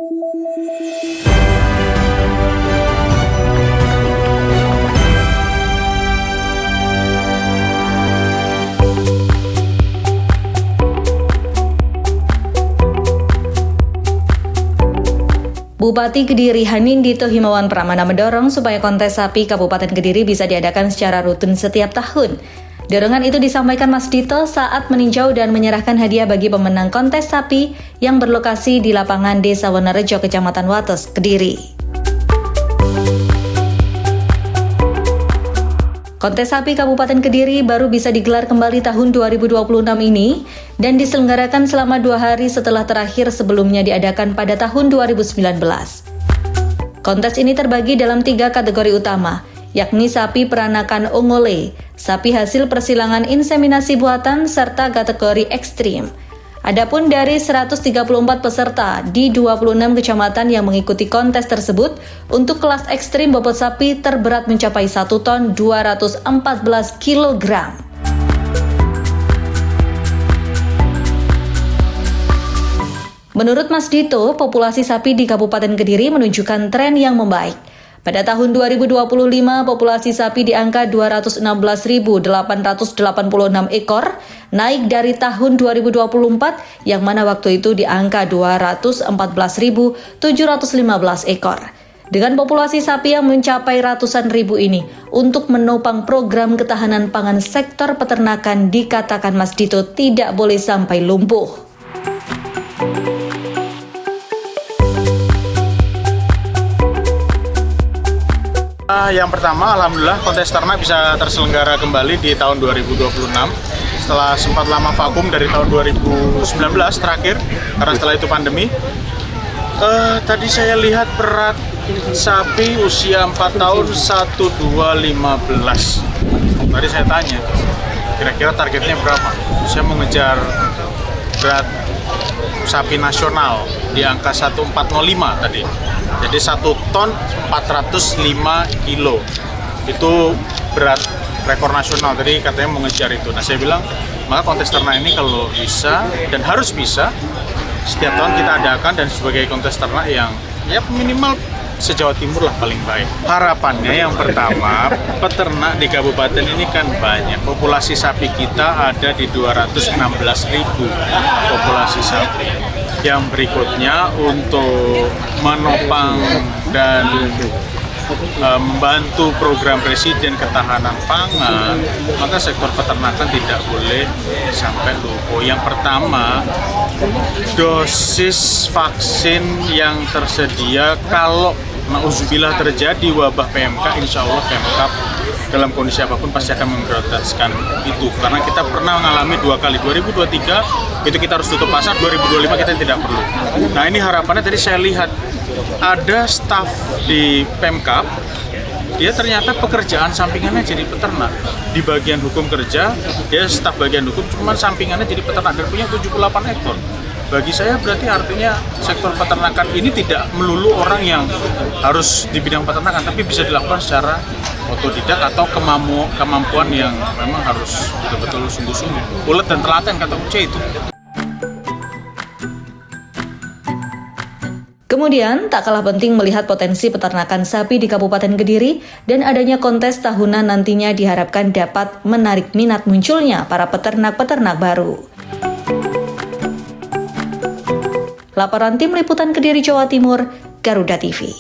Bupati Kediri Hanindito Himawan Pramana mendorong supaya kontes sapi Kabupaten Kediri bisa diadakan secara rutin setiap tahun. Dorongan itu disampaikan Mas Dito saat meninjau dan menyerahkan hadiah bagi pemenang kontes sapi yang berlokasi di lapangan Desa Wonorejo, Kecamatan Wates, Kediri. Kontes sapi Kabupaten Kediri baru bisa digelar kembali tahun 2026 ini dan diselenggarakan selama 2 hari setelah terakhir sebelumnya diadakan pada tahun 2019. Kontes ini terbagi dalam 3 kategori utama, yakni sapi peranakan ongole, sapi hasil persilangan inseminasi buatan, serta kategori ekstrim. Adapun dari 134 peserta di 26 kecamatan yang mengikuti kontes tersebut, untuk kelas ekstrim bobot sapi terberat mencapai 1 ton 214 kg. Menurut Mas Dito, populasi sapi di Kabupaten Kediri menunjukkan tren yang membaik. Pada tahun 2025, populasi sapi di angka 216.886 ekor, naik dari tahun 2024 yang mana waktu itu di angka 214.715 ekor. Dengan populasi sapi yang mencapai ratusan ribu ini, untuk menopang program ketahanan pangan sektor peternakan dikatakan Mas Dito tidak boleh sampai lumpuh. Yang pertama, alhamdulillah kontes ternak bisa terselenggara kembali di tahun 2026 setelah sempat lama vakum dari tahun 2019 terakhir karena setelah itu pandemi. Tadi saya lihat berat sapi usia 4 tahun 1215. Tadi saya tanya, kira-kira targetnya berapa? Saya mengejar berat sapi nasional di angka 1405 tadi. Jadi 1 ton 405 kilo. Itu berat rekor nasional. Tadi katanya mengejar itu. Nah, saya bilang, maka kontes ternak ini kalau bisa dan harus bisa setiap tahun kita adakan dan sebagai kontes ternak yang ya minimal se-Jawa Timur lah paling baik. Harapannya yang pertama, peternak di kabupaten ini kan banyak. Populasi sapi kita ada di 216.000 populasi sapi. Yang berikutnya untuk menopang dan membantu program Presiden ketahanan pangan, maka sektor peternakan tidak boleh sampai lumpuh. Yang pertama, dosis vaksin yang tersedia kalau nauzubillah terjadi wabah PMK, insya Allah Pemkab dalam kondisi apapun pasti akan memprioritaskan itu. Karena kita pernah mengalami 2 kali, 2023 itu kita harus tutup pasar, 2025 kita tidak perlu. Nah, ini harapannya tadi saya lihat ada staf di Pemkab, dia ternyata pekerjaan sampingannya jadi peternak. Di bagian hukum kerja, dia staf bagian hukum, cuman sampingannya jadi peternak dan punya 78 ekor. Bagi saya berarti artinya sektor peternakan ini tidak melulu orang yang harus di bidang peternakan, tapi bisa dilakukan secara otodidak atau kemampuan yang memang harus betul-betul sungguh-sungguh. Ulet dan telaten kata Uce itu. Kemudian, tak kalah penting melihat potensi peternakan sapi di Kabupaten Kediri dan adanya kontes tahunan nantinya diharapkan dapat menarik minat munculnya para peternak-peternak baru. Laporan Tim Liputan Kediri, Jawa Timur, Garuda TV.